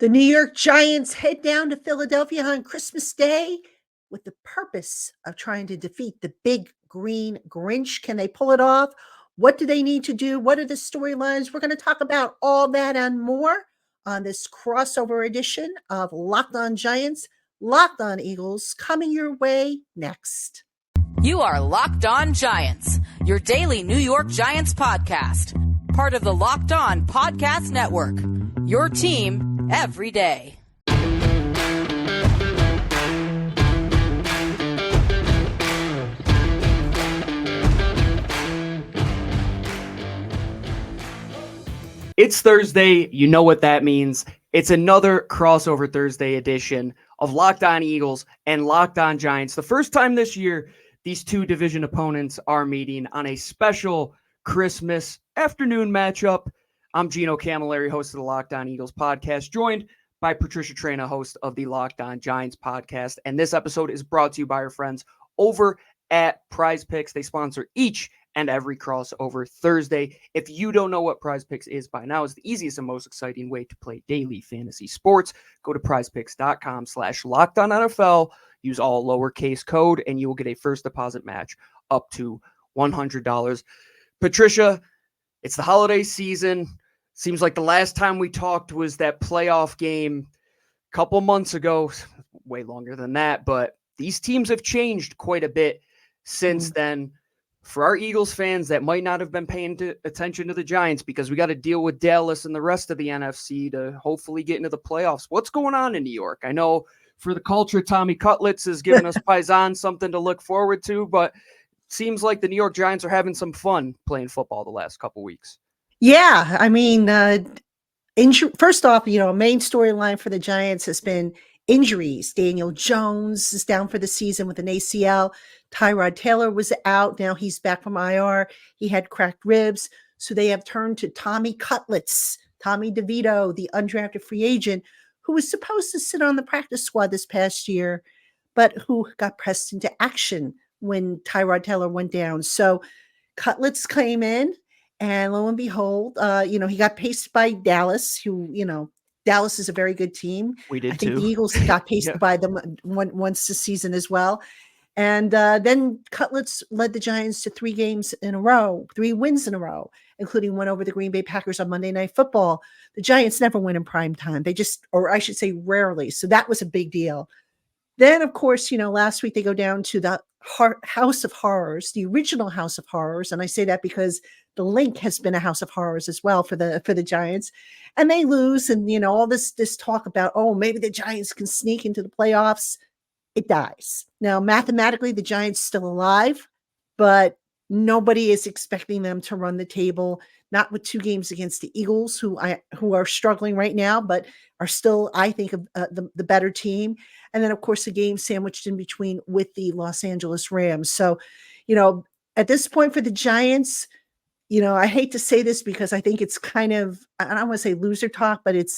The New York Giants head down to Philadelphia on Christmas Day with the purpose of trying to defeat the big green Grinch. Can they pull it off? What do they need to do? What are the storylines? We're going to talk about all that and more on this crossover edition of Locked On Giants, Locked On Eagles, coming your way next. You are Locked On Giants, your daily New York Giants podcast, part of the Locked On Podcast Network, your team every day. It's Thursday. You know what that means. It's another crossover Thursday edition of Locked On Eagles and Locked On Giants. The first time this year, these two division opponents are meeting on a special Christmas afternoon matchup. I'm Gino Camilleri, host of the Locked On Eagles podcast, joined by Patricia Traina, host of the Locked On Giants podcast. And this episode is brought to you by our friends over at Prize Picks. They sponsor each and every crossover Thursday. If you don't know what Prize Picks is by now, it's the easiest and most exciting way to play daily fantasy sports. Go to prizepicks.com/LockedOnNFL. Use all lowercase code, and you will get a first deposit match up to $100. Patricia, it's the holiday season. Seems like the last time we talked was that playoff game a couple months ago, way longer than that, but these teams have changed quite a bit since then. For our Eagles fans that might not have been paying attention to the Giants because we got to deal with Dallas and the rest of the NFC to hopefully get into the playoffs. What's going on in New York? I know for the culture, Tommy Cutlets has given us Paisan something to look forward to, but seems like the New York Giants are having some fun playing football the last couple weeks. Yeah, I mean, first off, main storyline for the Giants has been injuries. Daniel Jones is down for the season with an ACL. Tyrod Taylor was out. Now he's back from IR. He had cracked ribs. So they have turned to Tommy Cutlets, Tommy DeVito, the undrafted free agent, who was supposed to sit on the practice squad this past year, but who got pressed into action when Tyrod Taylor went down. So Cutlets came in, and lo and behold, he got paced by Dallas, who, Dallas is a very good team. We did I think too. The Eagles got paced by them once this season as well. And then Cutlets led the Giants to 3 wins in a row, including one over the Green Bay Packers on Monday Night Football. The Giants never win in prime time. Or I should say rarely. So that was a big deal. Then, of course, last week they go down to the House of Horrors, the original House of Horrors. And I say that because the Link has been a House of Horrors as well for the Giants. And they lose. And, all this talk about, maybe the Giants can sneak into the playoffs. It dies. Now, mathematically, the Giants still alive, but nobody is expecting them to run the table, not with 2 games against the Eagles, who are struggling right now, but are still, I think, the better team. And then, of course, the game sandwiched in between with the Los Angeles Rams. So, at this point for the Giants, I hate to say this because I think it's kind of, I don't want to say loser talk, but it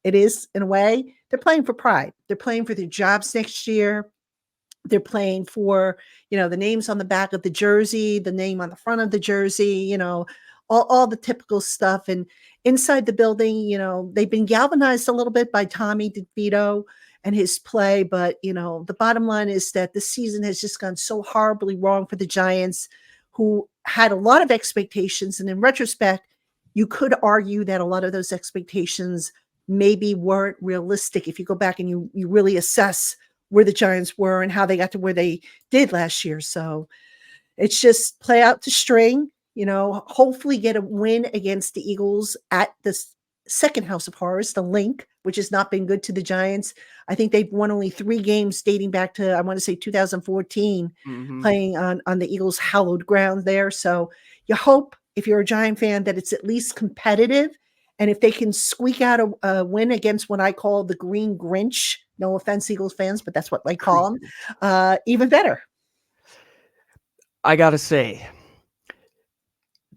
is in a way. They're playing for pride. They're playing for their jobs next year. They're playing for, the names on the back of the jersey, the name on the front of the jersey, all the typical stuff. And inside the building, they've been galvanized a little bit by Tommy DeVito and his play. But, the bottom line is that this season has just gone so horribly wrong for the Giants, who had a lot of expectations. And in retrospect, you could argue that a lot of those expectations maybe weren't realistic if you go back and you really assess where the Giants were and how they got to where they did last year. So it's just play out the string, hopefully get a win against the Eagles at the second House of Horrors, the Link, which has not been good to the Giants. I think they've won only 3 games dating back to, I want to say 2014, playing on the Eagles' hallowed ground there. So you hope, if you're a Giant fan, that it's at least competitive. And if they can squeak out a win against what I call the Green Grinch, no offense, Eagles fans, but that's what I call them, even better. I got to say,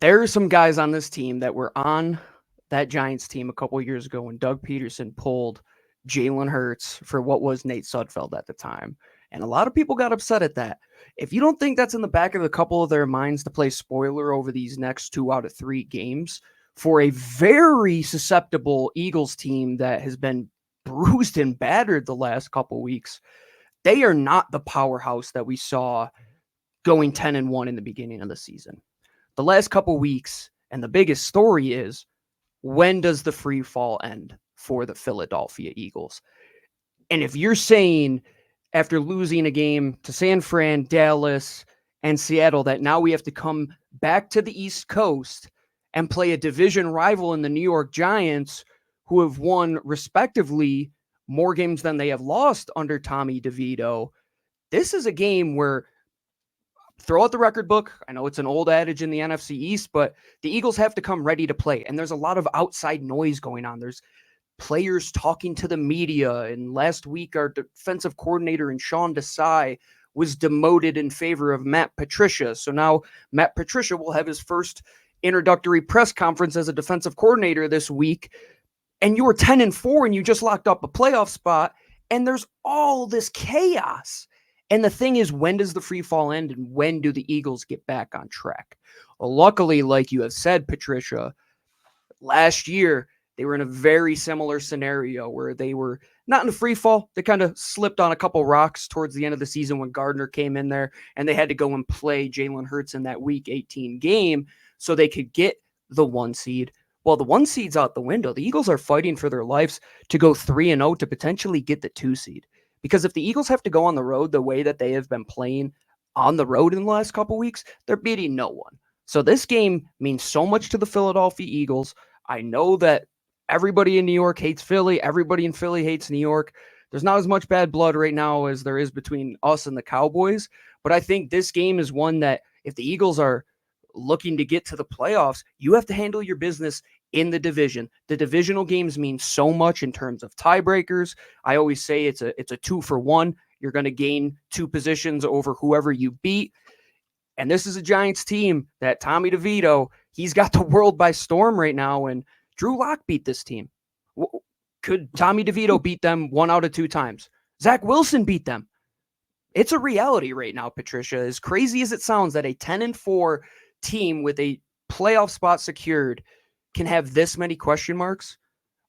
there are some guys on this team that were on that Giants team a couple of years ago when Doug Peterson pulled Jalen Hurts for what was Nate Sudfeld at the time. And a lot of people got upset at that. If you don't think that's in the back of a couple of their minds to play spoiler over these next 2 out of 3 games, for a very susceptible Eagles team that has been bruised and battered the last couple weeks. They are not the powerhouse that we saw going 10-1 in the beginning of the season. The last couple weeks, and the biggest story is, when does the free fall end for the Philadelphia Eagles? And if you're saying after losing a game to San Fran, Dallas, and Seattle that now we have to come back to the East Coast and play a division rival in the New York Giants, who have won respectively more games than they have lost under Tommy DeVito, this is a game where, throw out the record book. I know it's an old adage in the NFC East, but the Eagles have to come ready to play. And there's a lot of outside noise going on. There's players talking to the media. And last week, our defensive coordinator, Sean Desai, was demoted in favor of Matt Patricia. So now Matt Patricia will have his first introductory press conference as a defensive coordinator this week. And you were 10-4 and you just locked up a playoff spot. And there's all this chaos. And the thing is, when does the free fall end and when do the Eagles get back on track? Well, luckily, like you have said, Patricia, last year they were in a very similar scenario where they were not in a free fall. They kind of slipped on a couple rocks towards the end of the season when Gardner came in there and they had to go and play Jalen Hurts in that Week 18 game so they could get the 1 seed. Well, the 1 seed's out the window. The Eagles are fighting for their lives to go 3-0 to potentially get the 2 seed. Because if the Eagles have to go on the road the way that they have been playing on the road in the last couple weeks, they're beating no one. So this game means so much to the Philadelphia Eagles. I know that everybody in New York hates Philly. Everybody in Philly hates New York. There's not as much bad blood right now as there is between us and the Cowboys. But I think this game is one that if the Eagles are looking to get to the playoffs, you have to handle your business in the division. The divisional games mean so much in terms of tiebreakers. I always say it's a 2-for-1. You're going to gain 2 positions over whoever you beat. And this is a Giants team that Tommy DeVito, he's got the world by storm right now. And Drew Lock beat this team. Could Tommy DeVito beat them 1 out of 2 times? Zach Wilson beat them. It's a reality right now, Patricia. As crazy as it sounds that a 10-4 team with a playoff spot secured can have this many question marks,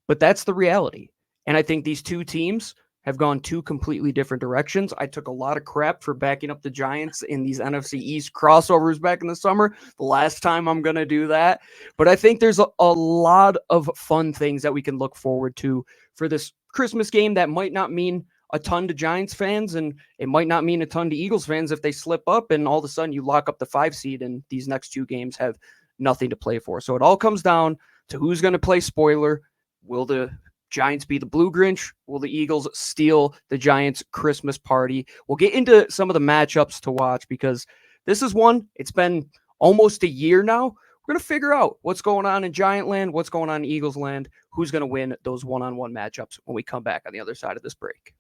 but that's the reality. And I think these 2 teams have gone 2 completely different directions. I took a lot of crap for backing up the Giants in these NFC East crossovers back in the summer. The last time I'm going to do that. But I think there's a lot of fun things that we can look forward to for this Christmas game that might not mean a ton to Giants fans, and it might not mean a ton to Eagles fans if they slip up and all of a sudden you lock up the 5 seed and these next 2 games have nothing to play for. So it all comes down to who's going to play spoiler. Will the Giants be the Blue Grinch? Will the Eagles steal the Giants' Christmas party? We'll get into some of the matchups to watch because this is one, it's been almost a year now. We're going to figure out what's going on in Giant land, what's going on in Eagles land, who's going to win those one-on-one matchups when we come back on the other side of this break.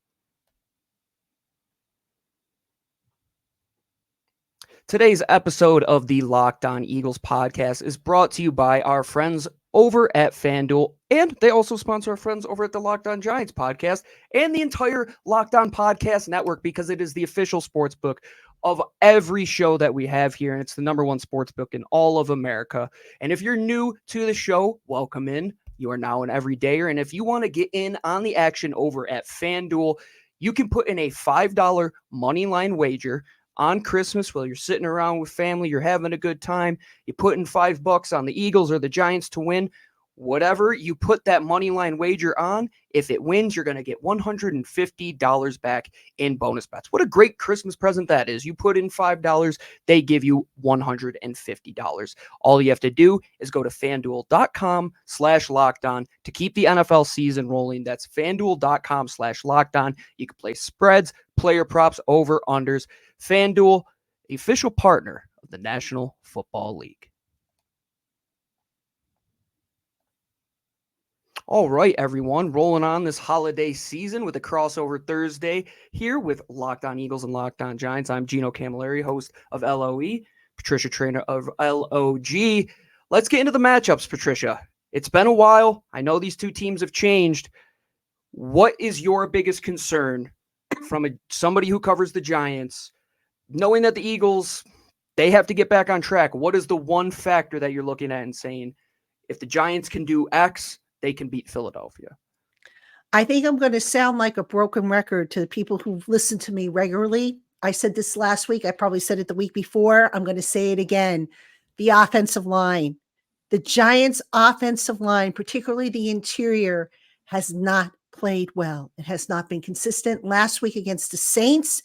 Today's episode of the Locked On Eagles podcast is brought to you by our friends over at FanDuel, and they also sponsor our friends over at the Locked On Giants podcast and the entire Locked On Podcast Network because it is the official sports book of every show that we have here, and it's the number one sports book in all of America. And if you're new to the show, welcome in. You are now an everydayer, and if you want to get in on the action over at FanDuel, you can put in a $5 money line wager on Christmas while you're sitting around with family, you're having a good time, you put in $5 on the Eagles or the Giants to win. Whatever you put that money line wager on, if it wins, you're going to get $150 back in bonus bets. What a great Christmas present that is. You put in $5, they give you $150. All you have to do is go to FanDuel.com/lockedon to keep the NFL season rolling. That's FanDuel.com/lockedon. You can play spreads, player props, over, unders. FanDuel, the official partner of the National Football League. All right, everyone, rolling on this holiday season with a crossover Thursday here with Locked On Eagles and Locked On Giants. I'm Gino Camilleri, host of LOE, Patricia Trainer of LOG. Let's get into the matchups, Patricia. It's been a while. I know these 2 teams have changed. What is your biggest concern from somebody who covers the Giants, knowing that the Eagles, they have to get back on track? What is the one factor that you're looking at and saying, if the Giants can do X, they can beat Philadelphia? I think I'm going to sound like a broken record to the people who listen to me regularly. I said this last week. I probably said it the week before. I'm going to say it again. The offensive line. The Giants' offensive line, particularly the interior, has not played well. It has not been consistent. Last week against the Saints,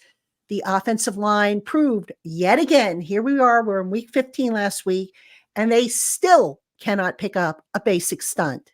the offensive line proved yet again, here we are, we're in week 15 last week, and they still cannot pick up a basic stunt.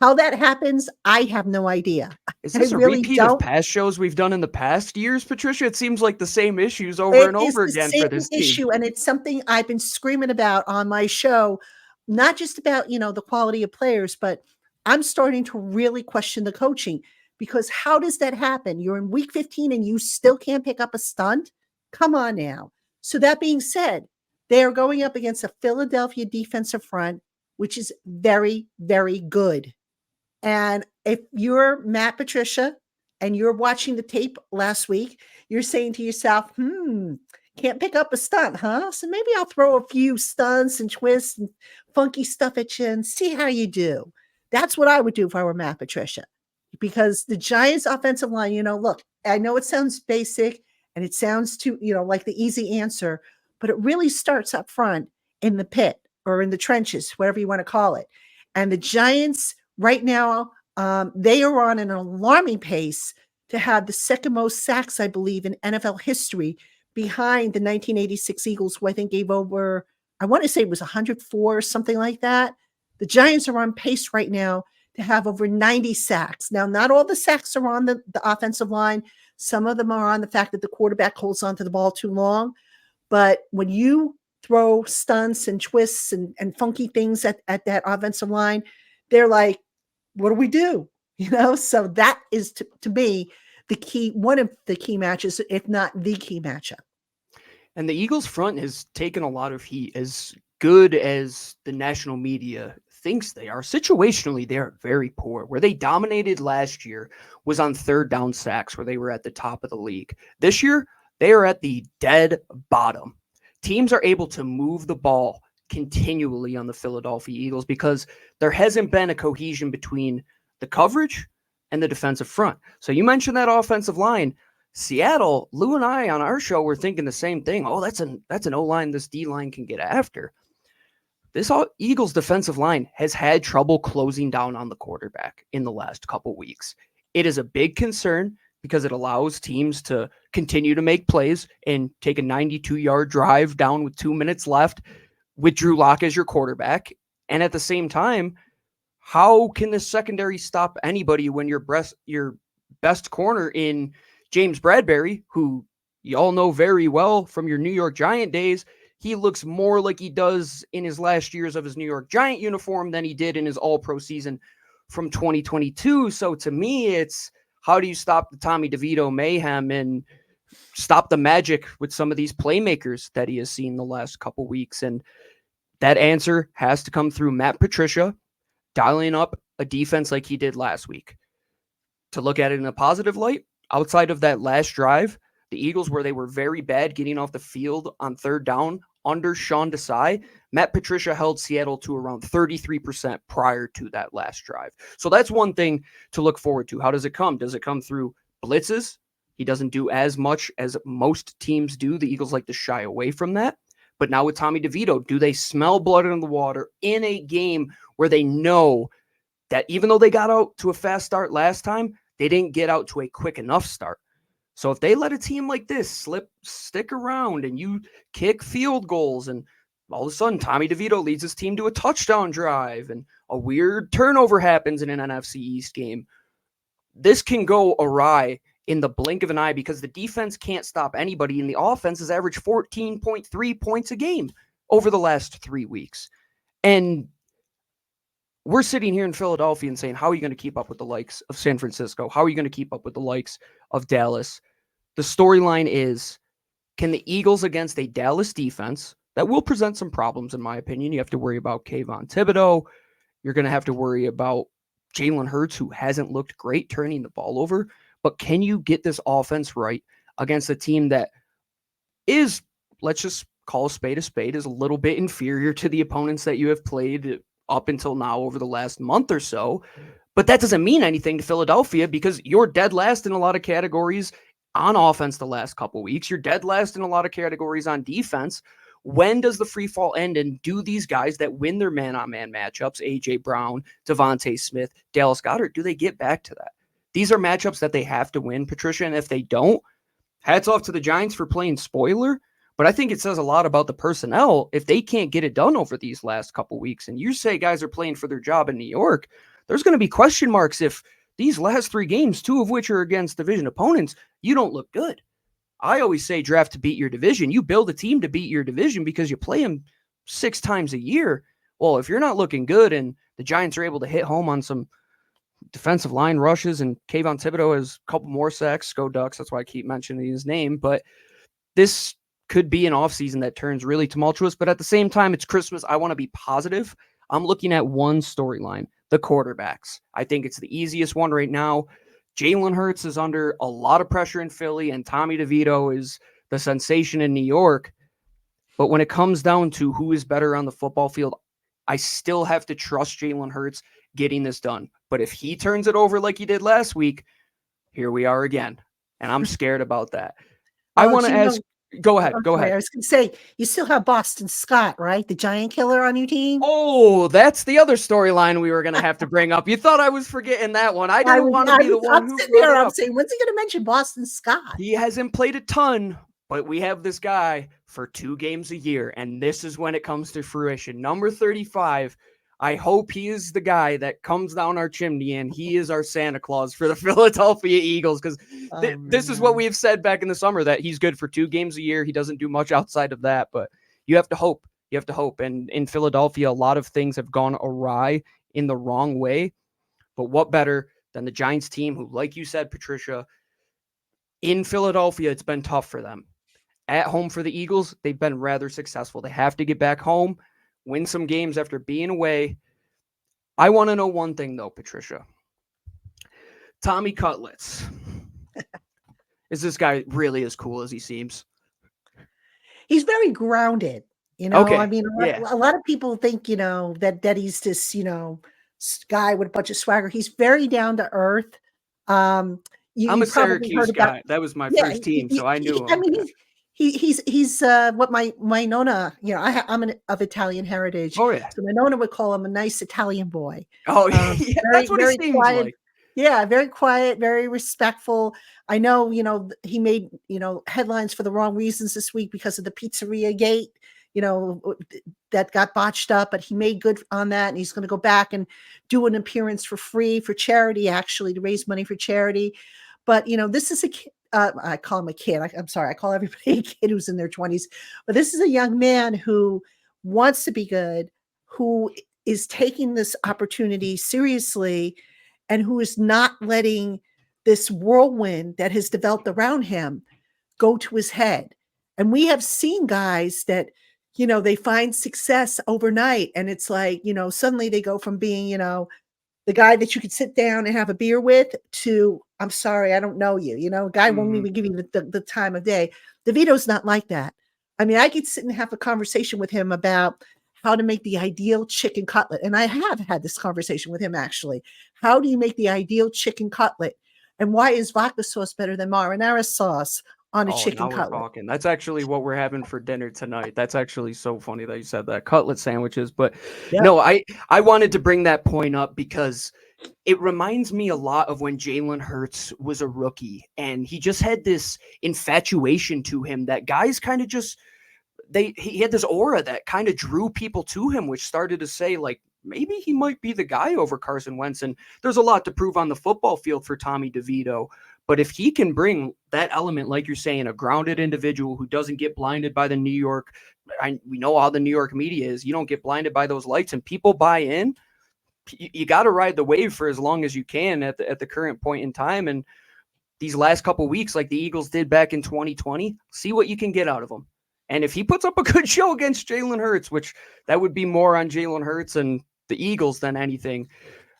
How that happens, I have no idea. Is I this a really repeat of don't. past shows we've done in the past years, Patricia? It seems like the same issues over It and is over the again same for this team. issue, and it's something I've been screaming about on my show, not just about, the quality of players, but I'm starting to really question the coaching, because how does that happen? You're in week 15 and you still can't pick up a stunt? Come on now. So that being said, they are going up against a Philadelphia defensive front, which is very, very good. And if you're Matt Patricia and you're watching the tape last week, you're saying to yourself, can't pick up a stunt, huh? So maybe I'll throw a few stunts and twists and funky stuff at you and see how you do. That's what I would do if I were Matt Patricia. Because the Giants offensive line, look, I know it sounds basic and it sounds too, like the easy answer, but it really starts up front in the pit or in the trenches, whatever you want to call it. And the Giants right now, they are on an alarming pace to have the second most sacks, I believe, in NFL history, behind the 1986 Eagles, who I think gave over, I want to say it was 104, something like that. The Giants are on pace right now to have over 90 sacks. Now, not all the sacks are on the offensive line. Some of them are on the fact that the quarterback holds onto the ball too long. But when you throw stunts and twists and funky things at that offensive line, they're like, what do we do? So that is to me the key, one of the key matches, if not the key matchup. And the Eagles front has taken a lot of heat. As good as the national media thinks they are, situationally, they are very poor. Where they dominated last year was on third down sacks, where they were at the top of the league. This year, they are at the dead bottom. Teams are able to move the ball continually on the Philadelphia Eagles because there hasn't been a cohesion between the coverage and the defensive front. So you mentioned that offensive line. Seattle, Lou and I on our show were thinking the same thing. Oh, that's an O-line this D-line can get after. This Eagles defensive line has had trouble closing down on the quarterback in the last couple weeks. It is a big concern because it allows teams to continue to make plays and take a 92-yard drive down with 2 minutes left with Drew Lock as your quarterback. And at the same time, how can the secondary stop anybody when your best corner in James Bradbury, who you all know very well from your New York Giant days, he looks more like he does in his last years of his New York Giant uniform than he did in his all-pro season from 2022. So to me, it's how do you stop the Tommy DeVito mayhem and stop the magic with some of these playmakers that he has seen the last couple weeks? And that answer has to come through Matt Patricia dialing up a defense like he did last week. To look at it in a positive light, outside of that last drive, the Eagles, where they were very bad getting off the field on third down under Sean Desai, Matt Patricia held Seattle to around 33% prior to that last drive. So that's one thing to look forward to. How does it come? Does it come through blitzes? He doesn't do as much as most teams do. The Eagles like to shy away from that. But now with Tommy DeVito, do they smell blood in the water in a game where they know that even though they got out to a fast start last time, they didn't get out to a quick enough start? So if they let a team like this stick around and you kick field goals and all of a sudden Tommy DeVito leads his team to a touchdown drive and a weird turnover happens in an NFC East game, this can go awry in the blink of an eye because the defense can't stop anybody and the offense has averaged 14.3 points a game over the last 3 weeks. And we're sitting here in Philadelphia and saying, how are you going to keep up with the likes of San Francisco? How are you going to keep up with the likes of Dallas? The storyline is, can the Eagles against a Dallas defense that will present some problems, in my opinion? You have to worry about Kayvon Thibodeau. You're going to have to worry about Jalen Hurts, who hasn't looked great turning the ball over. But can you get this offense right against a team that is, let's just call a spade, is a little bit inferior to the opponents that you have played up until now over the last month or so, But that doesn't mean anything to Philadelphia because you're dead last in a lot of categories on offense the last couple weeks. You're dead last in a lot of categories on defense. When does the free fall end? And do these guys that win their man-on-man matchups, A.J. Brown, Devontae Smith, Dallas Goedert, do they get back to that? These are matchups that they have to win, Patricia, and if they don't, hats off to the Giants for playing spoiler, but I think it says a lot about the personnel if they can't get it done over these last couple weeks. And you say guys are playing for their job in New York, there's going to be question marks if these last 3 games, 2 of which are against division opponents, you don't look good. I always say draft to beat your division. You build a team to beat your division because you play them 6 times a year. Well, if you're not looking good and the Giants are able to hit home on some defensive line rushes and Kayvon Thibodeau has a couple more sacks, go Ducks. That's why I keep mentioning his name. But this could be an offseason that turns really tumultuous. But at the same time, it's Christmas. I want to be positive. I'm looking at one storyline, the quarterbacks. I think it's the easiest one right now. Jalen Hurts is under a lot of pressure in Philly, and Tommy DeVito is the sensation in New York. But when it comes down to who is better on the football field, I still have to trust Jalen Hurts getting this done. But if he turns it over like he did last week, here we are again. And I'm scared about that. I want to ask, go ahead. I was going to say, you still have Boston Scott, right? The giant killer on your team. Oh, that's the other storyline we were going to have to bring up. You thought I was forgetting that one. I didn't want to be the one who brought it up. I'm saying, when's he going to mention Boston Scott? He hasn't played a ton, but we have this guy for 2 games a year, and this is when it comes to fruition. Number 35. I hope he is the guy that comes down our chimney and he is our Santa Claus for the Philadelphia Eagles, because this is what we have said back in the summer, that he's good for 2 games a year. He doesn't do much outside of that, but you have to hope. You have to hope. And in Philadelphia, a lot of things have gone awry in the wrong way. But what better than the Giants team who, like you said, Patricia, in Philadelphia, it's been tough for them. At home for the Eagles, they've been rather successful. They have to get back home, win some games after being away. I want to know one thing, though, Patricia. Tommy Cutlets. Is this guy really as cool as he seems? He's very grounded. You know, Okay. I mean, a lot of people think, you know, that he's this, you know, guy with a bunch of swagger. He's very down to earth. I'm a Syracuse guy. That was my first team, so I knew him. I mean, he's what my nonna, you know, I'm of Italian heritage. Oh, yeah. So my nonna would call him a nice Italian boy. Oh, yeah, that's what it seems quiet, like. Yeah, very quiet, very respectful. I know, you know, he made, you know, headlines for the wrong reasons this week because of the pizzeria gate, you know, that got botched up, but he made good on that. And he's going to go back and do an appearance for free for charity, actually, to raise money for charity. But, you know, this is a kid. I call him a kid. I'm sorry. I call everybody a kid who's in their 20s. But this is a young man who wants to be good, who is taking this opportunity seriously, and who is not letting this whirlwind that has developed around him go to his head. And we have seen guys that, you know, they find success overnight. And it's like, you know, suddenly they go from being, you know, the guy that you could sit down and have a beer with to, I'm sorry, I don't know you. You know, a guy won't even give you the time of day. DeVito's not like that. I mean, I could sit and have a conversation with him about how to make the ideal chicken cutlet. And I have had this conversation with him, actually. How do you make the ideal chicken cutlet? And why is vodka sauce better than marinara sauce on a chicken cutlet? That's actually what we're having for dinner tonight. That's actually so funny that you said that. Cutlet sandwiches. But no, I wanted to bring that point up because it reminds me a lot of when Jalen Hurts was a rookie, and he just had this infatuation to him that guys kind of just, he had this aura that kind of drew people to him, which started to say, like, maybe he might be the guy over Carson Wentz. And there's a lot to prove on the football field for Tommy DeVito. But if he can bring that element, like you're saying, a grounded individual who doesn't get blinded by the New York, we know how the New York media is. You don't get blinded by those lights, and people buy in. You got to ride the wave for as long as you can at the current point in time. And these last couple of weeks, like the Eagles did back in 2020, see what you can get out of them. And if he puts up a good show against Jalen Hurts, which that would be more on Jalen Hurts and the Eagles than anything,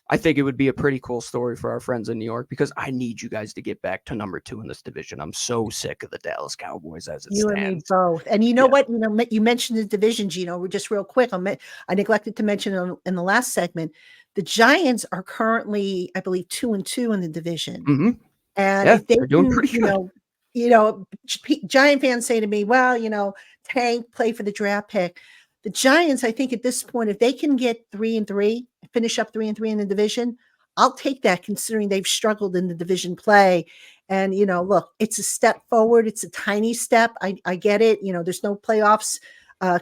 I think it would be a pretty cool story for our friends in New York, because I need you guys to get back to number 2 in this division. I'm so sick of the Dallas Cowboys as it stands. You and me both. And you know what? You know, you mentioned the division, Gino. We're just real quick. I neglected to mention in the last segment The Giants are currently, I believe, 2-2 in the division. Hmm. And Yeah, if they they're doing can, pretty good. Giant fans say to me, well, tank, play for the draft pick. The Giants, I think at this point, if they can get 3-3, finish up 3-3 in the division, I'll take that considering they've struggled in the division play. And, look, it's a step forward. It's a tiny step. I get it. There's no playoffs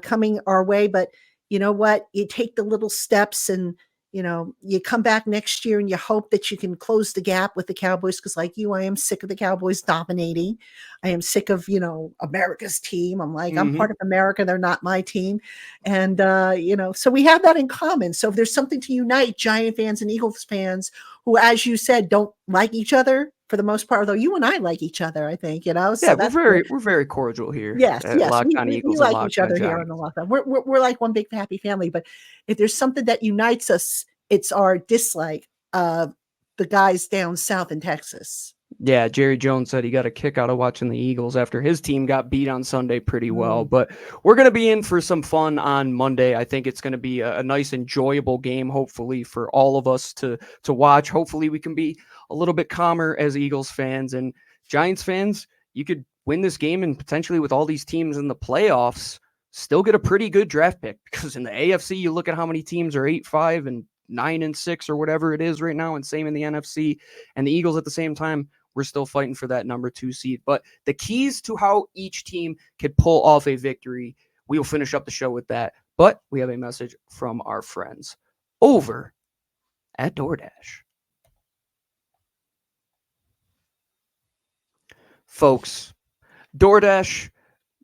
coming our way, but you know what? You take the little steps and, you come back next year and you hope that you can close the gap with the Cowboys. Because like you, I am sick of the Cowboys dominating. I am sick of, America's team. I'm like, I'm Hmm. part of America. They're not my team. And, so we have that in common. So if there's something to unite Giant fans and Eagles fans who, as you said, don't like each other for the most part, although you and I like each other, I think, Yeah, so that's good. we're very cordial here Yes, at yes, Locked we On we we Eagles and like each Locked On other here on the Giants. lockdown. We're like one big happy family, but if there's something that unites us, it's our dislike of the guys down south in Texas. Yeah, Jerry Jones said he got a kick out of watching the Eagles after his team got beat on Sunday pretty well. Mm. But we're going to be in for some fun on Monday. I think it's going to be a nice, enjoyable game, hopefully, for all of us to watch. Hopefully, we can be a little bit calmer as Eagles fans and Giants fans. You could win this game and potentially with all these teams in the playoffs, still get a pretty good draft pick because in the AFC, you look at how many teams are 8-5 and 9-6 or whatever it is right now, and same in the NFC. And the Eagles at the same time, we're still fighting for that number 2 seed. But the keys to how each team could pull off a victory, we will finish up the show with that. But we have a message from our friends over at DoorDash. Folks, DoorDash,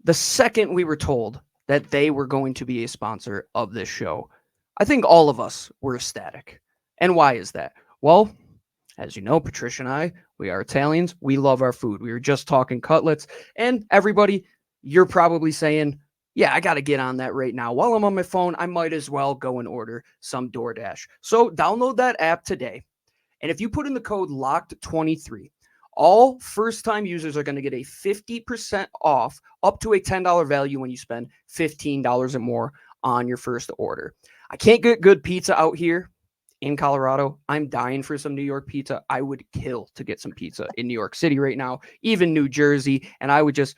the second we were told that they were going to be a sponsor of this show, I think all of us were ecstatic. And why is that? Well, as you know, Patricia and I, we are Italians. We love our food. We were just talking cutlets. And everybody, you're probably saying, yeah, I got to get on that right now. While I'm on my phone, I might as well go and order some DoorDash. So download that app today. And if you put in the code LOCKED23, all first-time users are going to get a 50% off up to a $10 value when you spend $15 or more on your first order. I can't get good pizza out here in Colorado. I'm dying for some New York pizza. I would kill to get some pizza in New York City right now, even New Jersey. And I would just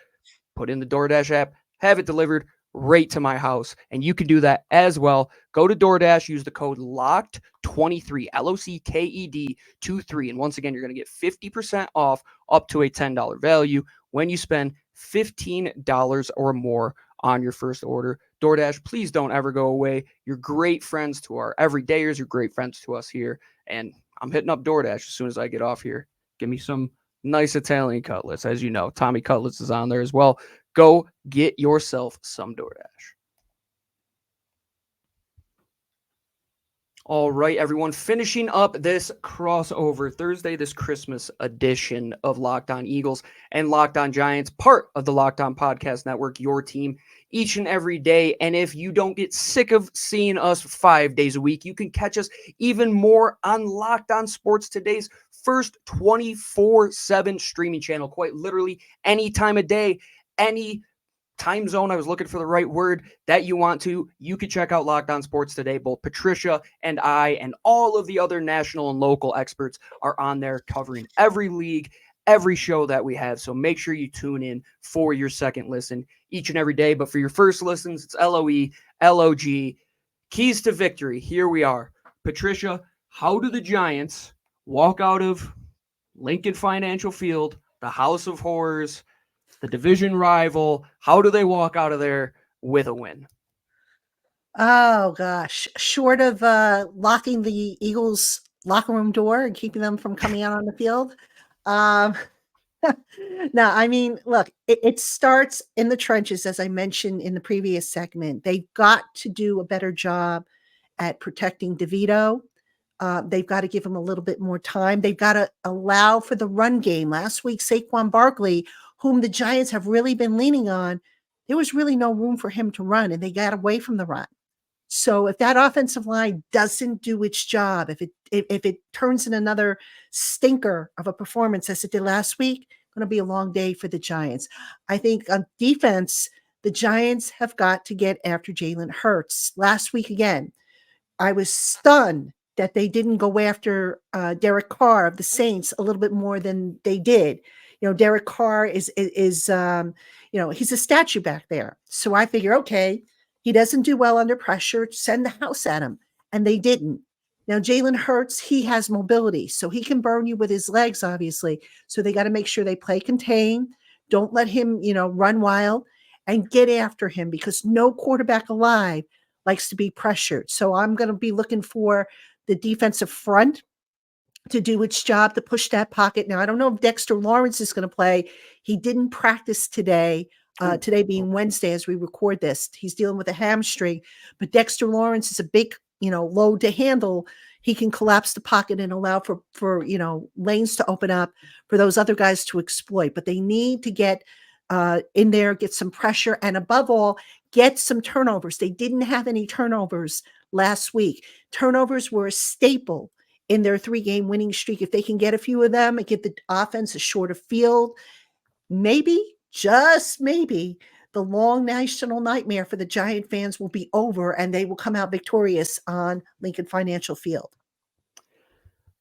put in the DoorDash app, have it delivered right to my house. And you can do that as well. Go to DoorDash, use the code LOCKED23, LOCKED23. And once again, you're going to get 50% off up to a $10 value when you spend $15 or more on your first order. DoorDash, please don't ever go away. You're great friends to our everydayers. You're great friends to us here. And I'm hitting up DoorDash as soon as I get off here. Give me some nice Italian cutlets. As you know, Tommy Cutlets is on there as well. Go get yourself some DoorDash. All right, everyone, finishing up this crossover Thursday, this Christmas edition of Locked On Eagles and Locked On Giants, part of the Locked On Podcast Network, your team each and every day. And if you don't get sick of seeing us 5 days a week, you can catch us even more on Locked On Sports, today's first 24/7 streaming channel, quite literally any time of day, any time zone, I was looking for the right word, that you want to, you can check out Locked On Sports today. Both Patricia and I and all of the other national and local experts are on there covering every league, every show that we have. So make sure you tune in for your second listen each and every day. But for your first listens, it's LOE, LOG, keys to victory. Here we are. Patricia, how do the Giants walk out of Lincoln Financial Field, the House of Horrors, the division rival? How do they walk out of there with a win? Oh gosh, short of locking the Eagles locker room door and keeping them from coming out on the field. Um, no, I mean, look, it starts in the trenches, as I mentioned in the previous segment. They've got to do a better job at protecting DeVito. They've got to give him a little bit more time. They've got to allow for the run game. Last week, Saquon Barkley, whom the Giants have really been leaning on, there was really no room for him to run, and they got away from the run. So if that offensive line doesn't do its job, if it turns in another stinker of a performance as it did last week, going to be a long day for the Giants. I think on defense, the Giants have got to get after Jalen Hurts. Last week again, I was stunned that they didn't go after Derek Carr of the Saints a little bit more than they did. Derek Carr is he's a statue back there. So I figure, okay, he doesn't do well under pressure. Send the house at him, and they didn't. Now Jalen Hurts, he has mobility, so he can burn you with his legs, obviously. So they got to make sure they play contain. Don't let him, run wild, and get after him, because no quarterback alive likes to be pressured. So I'm going to be looking for the defensive front to do its job to push that pocket. Now, I don't know if Dexter Lawrence is going to play. He didn't practice today, today being Wednesday as we record this. He's dealing with a hamstring, but Dexter Lawrence is a big, load to handle. He can collapse the pocket and allow for lanes to open up for those other guys to exploit. But they need to get in there, get some pressure, and above all, get some turnovers. They didn't have any turnovers last week. Turnovers were a staple in their 3-game winning streak. If they can get a few of them and give the offense a shorter field, maybe, just maybe, the long national nightmare for the Giant fans will be over and they will come out victorious on Lincoln Financial Field.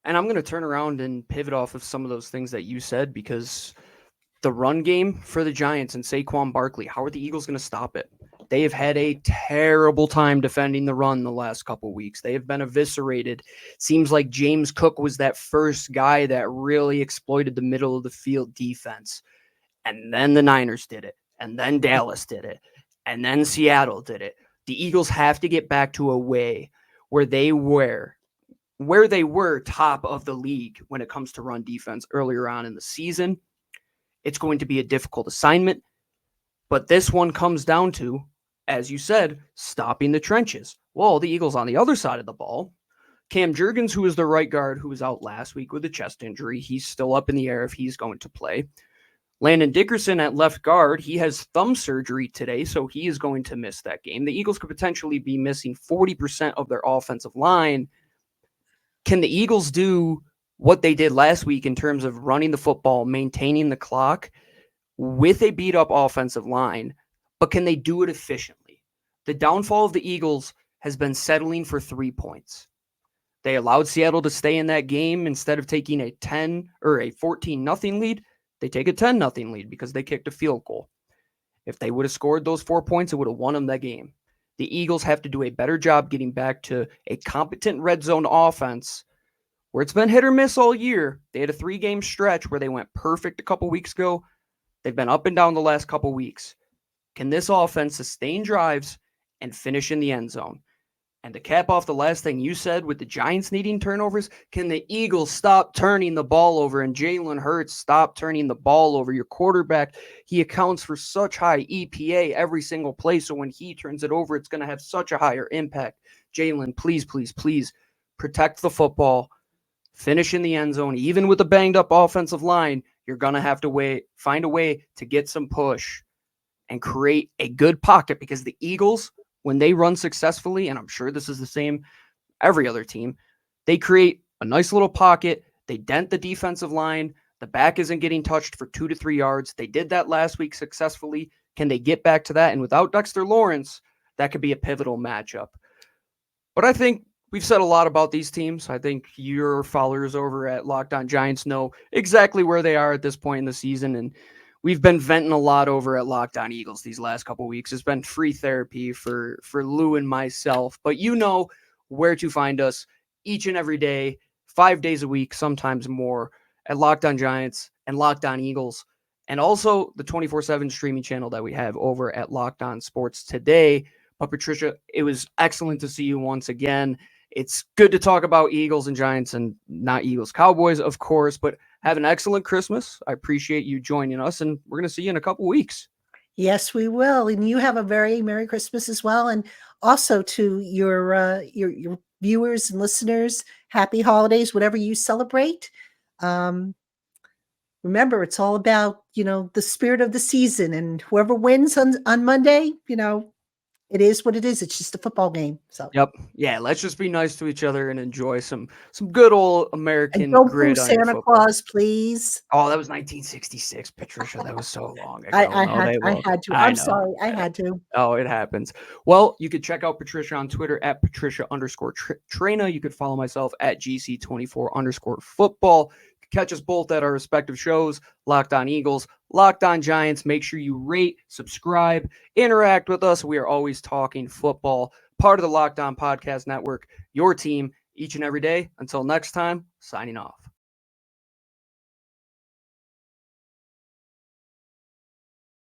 And I'm going to turn around and pivot off of some of those things that you said, because the run game for the Giants and Saquon Barkley, how are the Eagles going to stop it? They have had a terrible time defending the run the last couple of weeks. They have been eviscerated. Seems like James Cook was that first guy that really exploited the middle of the field defense. And then the Niners did it. And then Dallas did it. And then Seattle did it. The Eagles have to get back to a way where they were top of the league when it comes to run defense earlier on in the season. It's going to be a difficult assignment, but this one comes down to, as you said, stopping the trenches. Well, the Eagles on the other side of the ball, Cam Jurgens, who is the right guard, who was out last week with a chest injury, he's still up in the air if he's going to play. Landon Dickerson at left guard, he has thumb surgery today, so he is going to miss that game. The Eagles could potentially be missing 40% of their offensive line. Can the Eagles do what they did last week in terms of running the football, maintaining the clock with a beat-up offensive line, but can they do it efficiently? The downfall of the Eagles has been settling for 3 points. They allowed Seattle to stay in that game. Instead of taking a 10 or a 14-0 lead, they take a 10-0 lead because they kicked a field goal. If they would have scored those 4 points, it would have won them that game. The Eagles have to do a better job getting back to a competent red zone offense where it's been hit or miss all year. They had a 3-game stretch where they went perfect a couple weeks ago. They've been up and down the last couple weeks. Can this offense sustain drives and finish in the end zone? And to cap off the last thing you said with the Giants needing turnovers, can the Eagles stop turning the ball over and Jalen Hurts stop turning the ball over? Your quarterback, he accounts for such high EPA every single play, so when he turns it over, it's going to have such a higher impact. Jalen, please, please, please protect the football, finish in the end zone. Even with a banged-up offensive line, you're going to have to find a way to get some push and create a good pocket, because the Eagles, when they run successfully, and I'm sure this is the same every other team, they create a nice little pocket. They dent the defensive line. The back isn't getting touched for 2 to 3 yards. They did that last week successfully. Can they get back to that? And without Dexter Lawrence, that could be a pivotal matchup. But I think we've said a lot about these teams. I think your followers over at Locked On Giants know exactly where they are at this point in the season, and we've been venting a lot over at Locked On Eagles these last couple weeks. It's been free therapy for Lou and myself, but you know where to find us each and every day, 5 days a week, sometimes more, at Locked On Giants and Locked On Eagles, and also the 24/7 streaming channel that we have over at Locked On Sports Today. But Patricia, it was excellent to see you once again. It's good to talk about Eagles and Giants, and not Eagles Cowboys, of course, but have an excellent Christmas. I appreciate you joining us, and we're going to see you in a couple weeks. Yes, we will. And you have a very Merry Christmas as well. And also to your viewers and listeners, happy holidays, whatever you celebrate. Remember, it's all about, the spirit of the season, and whoever wins on Monday, It is what it is. It's just a football game. So Yep. Yeah. Let's just be nice to each other and enjoy some good old and American don't boo grit on your Santa football. Claus, please. Oh, that was 1966, Patricia. That was so long ago. I No, they won't. had to. I I'm know. sorry. I had to. Oh, it happens. Well, you could check out Patricia on Twitter at Patricia_Traina. You could follow myself at GC24_football. You can catch us both at our respective shows, Locked On Eagles, Locked On Giants. Make sure you rate, subscribe, interact with us. We are always talking football. Part of the Locked On Podcast Network, your team each and every day. Until next time, signing off.